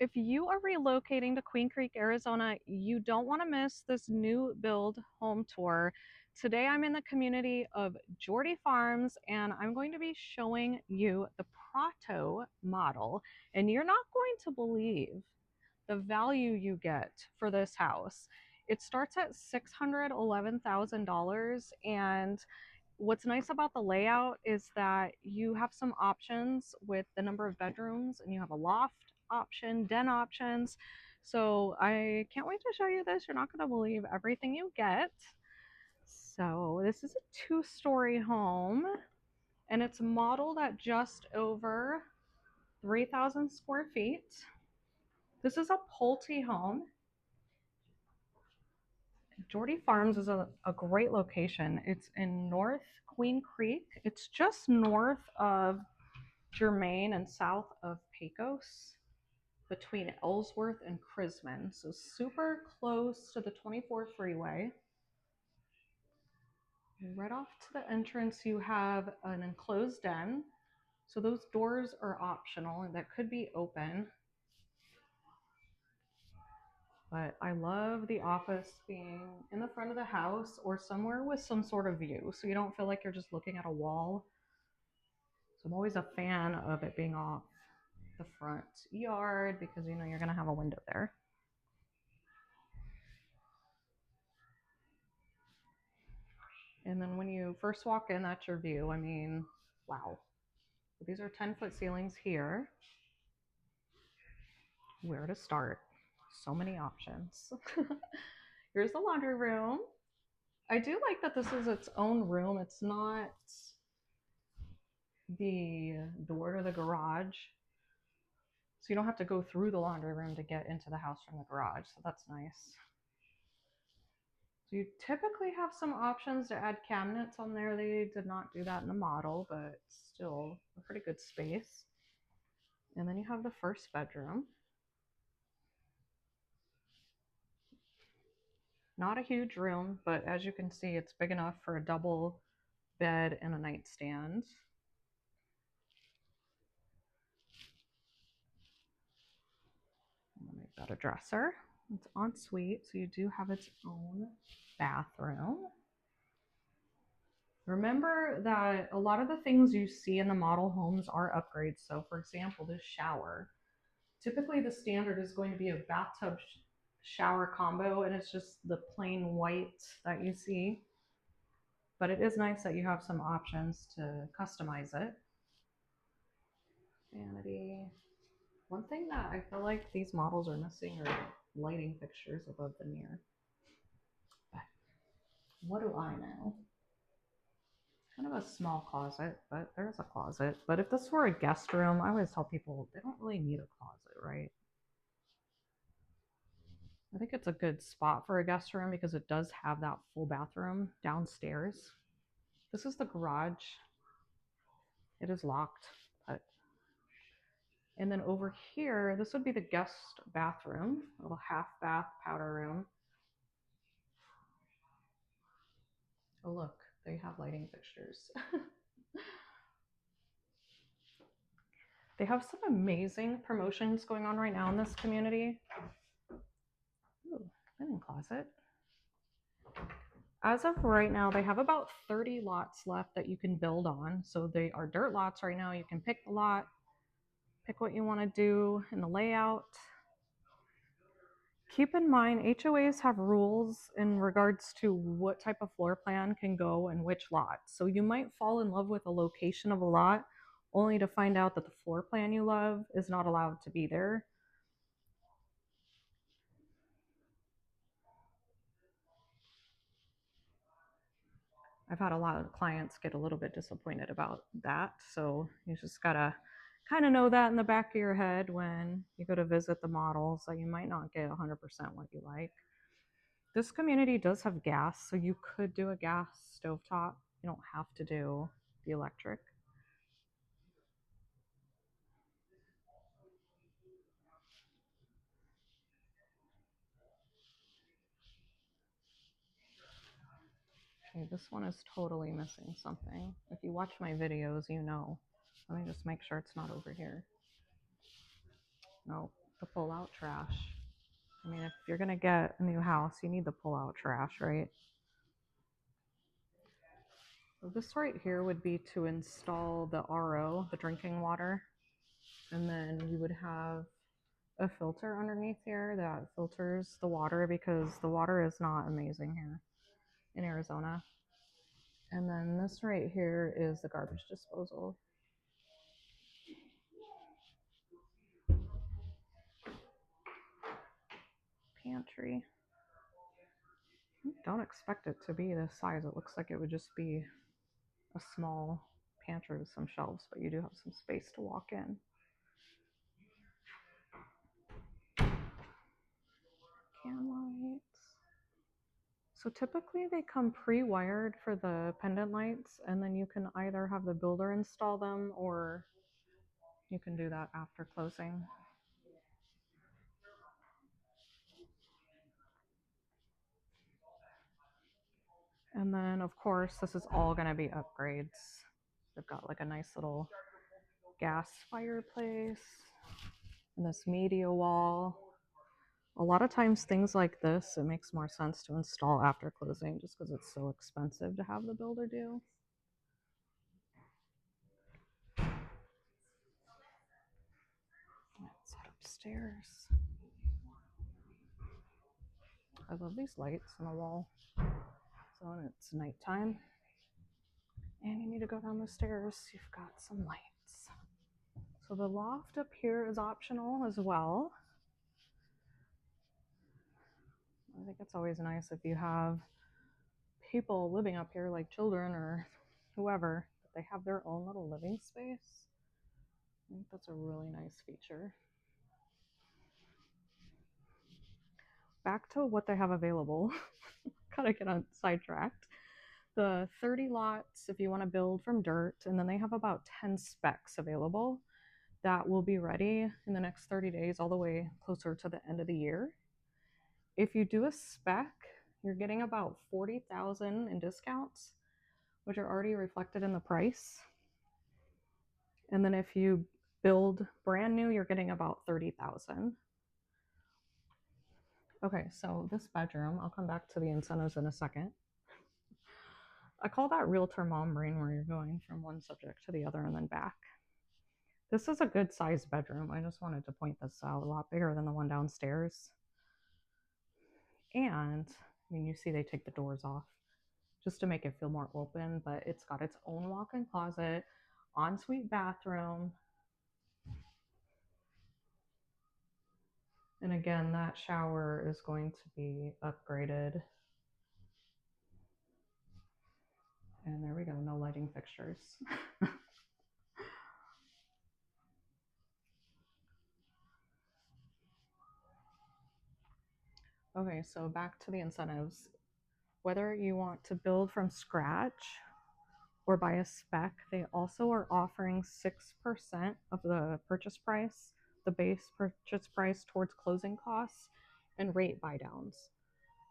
If you are relocating to Queen Creek, Arizona, you don't want to miss this new build home tour. Today I'm in the community of Jorde Farms and I'm going to be showing you the Prato model. And you're not going to believe the value you get for this house. It starts at $611,000, and what's nice about the layout is that you have some options with the number of bedrooms, and you have a loft option, den options. So I can't wait to show you this. You're not going to believe everything you get. So this is a two-story home, and it's modeled at just over 3,000 square feet. This is a Pulte home. Jorde Farms is a great location. It's in North Queen Creek. It's just north of Germann and south of Pecos, between Ellsworth and Crismon. So super close to the 24 freeway. Right off to the entrance, you have an enclosed den. So those doors are optional and that could be open. But I love the office being in the front of the house or somewhere with some sort of view, so you don't feel like you're just looking at a wall. So I'm always a fan of it being off the front yard because you know you're going to have a window there. And then when you first walk in, that's your view. I mean, wow. These are 10-foot ceilings here. Where to start? So many options. Here's the laundry room. I do like that this is its own room. It's not the door to the garage. So you don't have to go through the laundry room to get into the house from the garage. So that's nice. So you typically have some options to add cabinets on there. They did not do that in the model, but still a pretty good space. And then you have the first bedroom. Not a huge room, but as you can see, it's big enough for a double bed and a nightstand. I'm gonna make that a dresser. It's ensuite, so you do have its own bathroom. Remember that a lot of the things you see in the model homes are upgrades. So for example, this shower. Typically the standard is going to be a bathtub shower combo, and it's just the plain white that you see. But it is nice that you have some options to customize it. Vanity. One thing that I feel like these models are missing are lighting fixtures above the mirror. But what do I know? Kind of a small closet, but there's a closet. But if this were a guest room, I always tell people they don't really need a closet, right? I think it's a good spot for a guest room because it does have that full bathroom downstairs. This is the garage. It is locked, but and then over here, this would be the guest bathroom, a little half bath powder room. Oh look, they have lighting fixtures. They have some amazing promotions going on right now in this community. Ooh, linen closet. As of right now, they have about 30 lots left that you can build on. So they are dirt lots right now. You can pick the lot, pick what you want to do in the layout. Keep in mind, HOAs have rules in regards to what type of floor plan can go in which lot. So you might fall in love with a location of a lot only to find out that the floor plan you love is not allowed to be there. I've had a lot of clients get a little bit disappointed about that. So you just gotta kind of know that in the back of your head when you go to visit the models, that you might not get 100% what you like. This community does have gas, so you could do a gas stovetop. You don't have to do the electric. Okay, this one is totally missing something. If you watch my videos, you know. Let me just make sure it's not over here. No, the pull-out trash. I mean, if you're gonna get a new house, you need the pull-out trash, right? So this right here would be to install the RO, the drinking water, and then you would have a filter underneath here that filters the water because the water is not amazing here in Arizona. And then this right here is the garbage disposal. Pantry. Don't expect it to be this size. It looks like it would just be a small pantry with some shelves, but you do have some space to walk in. Can lights. So typically they come pre-wired for the pendant lights, and then you can either have the builder install them or you can do that after closing. And then of course this is all going to be upgrades. They've got like a nice little gas fireplace and this media wall. A lot of times things like this, it makes more sense to install after closing just because it's so expensive to have the builder do. Let's head upstairs. I love these lights on the wall. So when it's nighttime and you need to go down the stairs, you've got some lights. So the loft up here is optional as well. I think it's always nice if you have people living up here, like children or whoever, that they have their own little living space. I think that's a really nice feature. Back to what they have available. Gotta get on sidetracked. The 30 lots, if you want to build from dirt, and then they have about 10 specs available that will be ready in the next 30 days, all the way closer to the end of the year. If you do a spec, you're getting about 40,000 in discounts, which are already reflected in the price. And then if you build brand new, you're getting about 30,000. Okay, so this bedroom, I'll come back to the incentives in a second. I call that realtor mom brain, where you're going from one subject to the other and then back. This is a good sized bedroom. I just wanted to point this out. A lot bigger than the one downstairs. And I mean, you see they take the doors off just to make it feel more open, but it's got its own walk-in closet, ensuite bathroom. And again, that shower is going to be upgraded. And there we go, no lighting fixtures. Okay, so back to the incentives. Whether you want to build from scratch or buy a spec, they also are offering 6% of the purchase price, the base purchase price, towards closing costs and rate buy downs.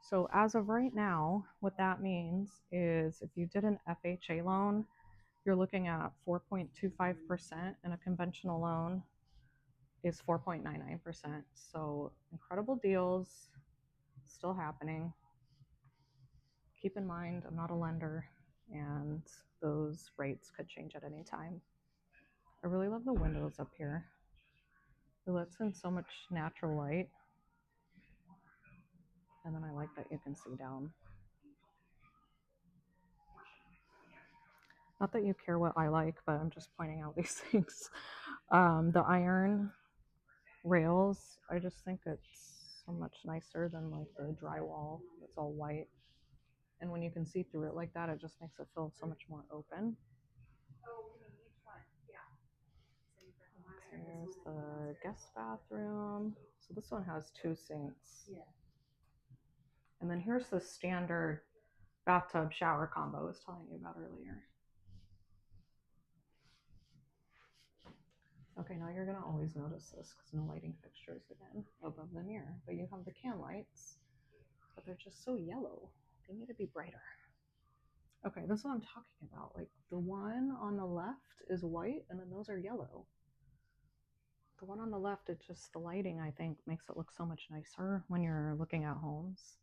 So as of right now, what that means is if you did an FHA loan, you're looking at 4.25%, and a conventional loan is 4.99%. So incredible deals still happening. Keep in mind, I'm not a lender, and those rates could change at any time. I really love the windows up here. It lets in so much natural light. And then I like that you can see down. Not that you care what I like, but I'm just pointing out these things. The iron rails, I just think it's so much nicer than like the drywall that's all white. And when you can see through it like that, it just makes it feel so much more open. There's the guest bathroom. So this one has 2 sinks. And then here's the standard bathtub shower combo I was telling you about earlier. Okay, now you're gonna always notice this because no lighting fixtures again above the mirror, but you have the can lights, but they're just so yellow. They need to be brighter. Okay, this is what I'm talking about. Like the one on the left is white and then those are yellow. The one on the left, it's just the lighting, I think, makes it look so much nicer when you're looking at homes.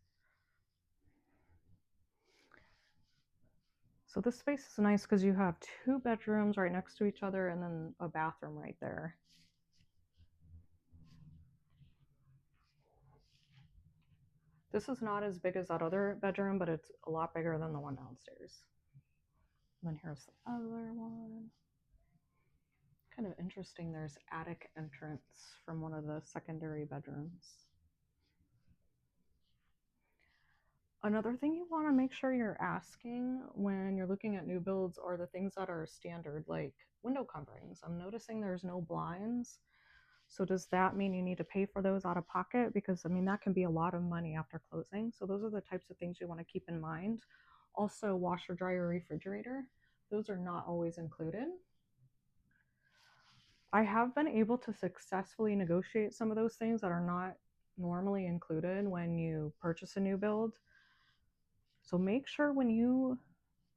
So this space is nice because you have 2 bedrooms right next to each other and then a bathroom right there. This is not as big as that other bedroom, but it's a lot bigger than the one downstairs. And then here's the other one. Kind of interesting, there's attic entrance from one of the secondary bedrooms. Another thing you want to make sure you're asking when you're looking at new builds are the things that are standard, like window coverings. I'm noticing there's no blinds. So does that mean you need to pay for those out of pocket? Because I mean, that can be a lot of money after closing. So those are the types of things you want to keep in mind. Also, washer, dryer, refrigerator. Those are not always included. I have been able to successfully negotiate some of those things that are not normally included when you purchase a new build. So make sure when you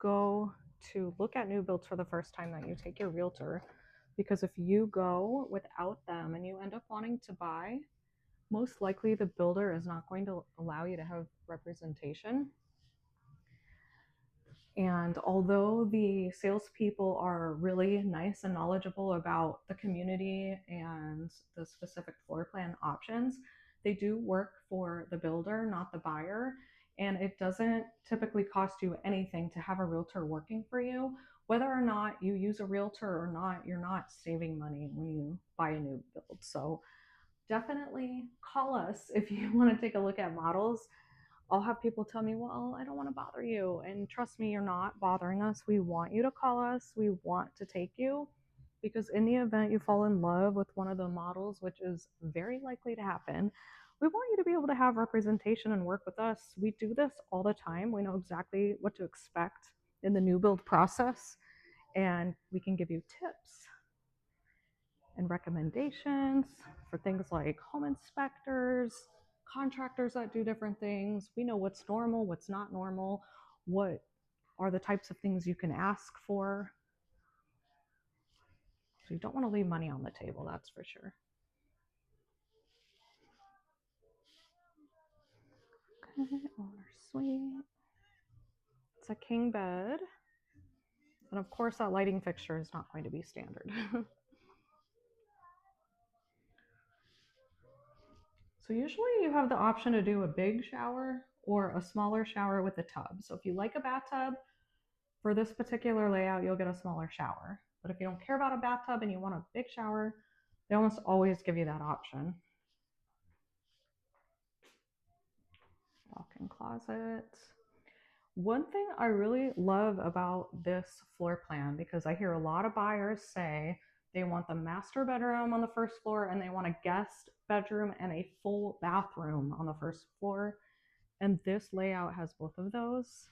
go to look at new builds for the first time that you take your realtor, because if you go without them and you end up wanting to buy, most likely the builder is not going to allow you to have representation. And although the salespeople are really nice and knowledgeable about the community and the specific floor plan options, they do work for the builder, not the buyer. And it doesn't typically cost you anything to have a realtor working for you. Whether or not you use a realtor or not, you're not saving money when you buy a new build. So definitely call us if you want to take a look at models. I'll have people tell me, well, I don't want to bother you. And trust me, you're not bothering us. We want you to call us. We want to take you, because in the event you fall in love with one of the models, which is very likely to happen, we want you to be able to have representation and work with us. We do this all the time. We know exactly what to expect in the new build process, and we can give you tips and recommendations for things like home inspectors, contractors that do different things. We know what's normal, what's not normal, what are the types of things you can ask for. So you don't want to leave money on the table, that's for sure. Okay, owner suite. It's a king bed. And of course that lighting fixture is not going to be standard. So usually you have the option to do a big shower or a smaller shower with a tub. So if you like a bathtub, for this particular layout, you'll get a smaller shower. But if you don't care about a bathtub and you want a big shower, they almost always give you that option. Walk-in closet. One thing I really love about this floor plan, because I hear a lot of buyers say they want the master bedroom on the first floor and they want a guest bedroom and a full bathroom on the first floor. And this layout has both of those,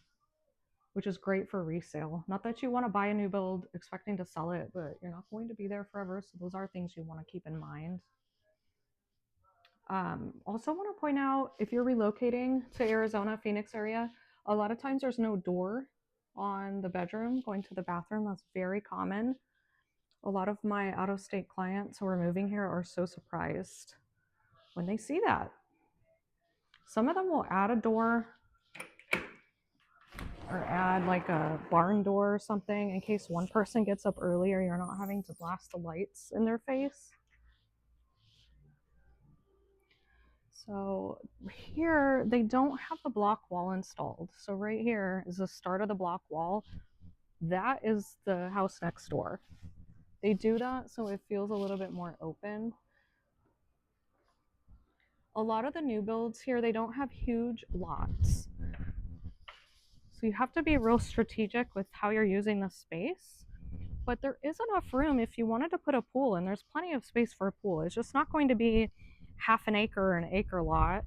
which is great for resale. Not that you want to buy a new build expecting to sell it, but you're not going to be there forever. So those are things you want to keep in mind. Also want to point out, if you're relocating to Arizona, Phoenix area, a lot of times there's no door on the bedroom going to the bathroom. That's very common. A lot of my out-of-state clients who are moving here are so surprised when they see that. Some of them will add a door or add like a barn door or something in case one person gets up earlier, you're not having to blast the lights in their face. So here they don't have the block wall installed. So right here is the start of the block wall. That is the house next door. They do that so it feels a little bit more open. A lot of the new builds here, they don't have huge lots. So you have to be real strategic with how you're using the space. But there is enough room if you wanted to put a pool, and there's plenty of space for a pool. It's just not going to be half an acre or an acre lot.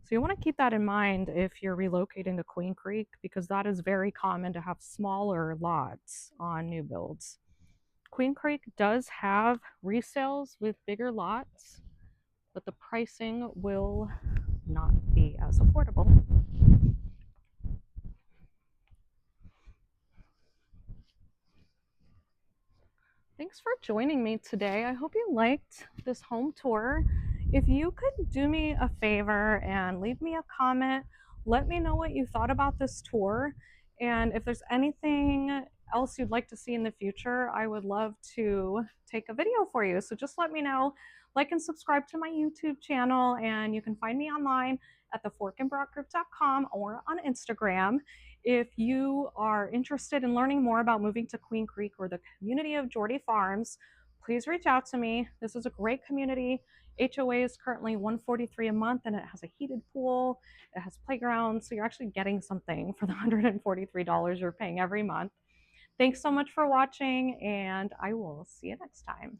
So you want to keep that in mind if you're relocating to Queen Creek, because that is very common to have smaller lots on new builds. Queen Creek does have resales with bigger lots, but the pricing will not be as affordable. Thanks for joining me today. I hope you liked this home tour. If you could do me a favor and leave me a comment, let me know what you thought about this tour. And if there's anything else you'd like to see in the future, I would love to take a video for you. So just let me know. Like and subscribe to my YouTube channel, and you can find me online at theforkandbrockgroup.com or on Instagram. If you are interested in learning more about moving to Queen Creek or the community of Jorde Farms, please reach out to me. This is a great community. HOA is currently $143 a month, and it has a heated pool. It has playgrounds, so you're actually getting something for the $143 you're paying every month. Thanks so much for watching, and I will see you next time.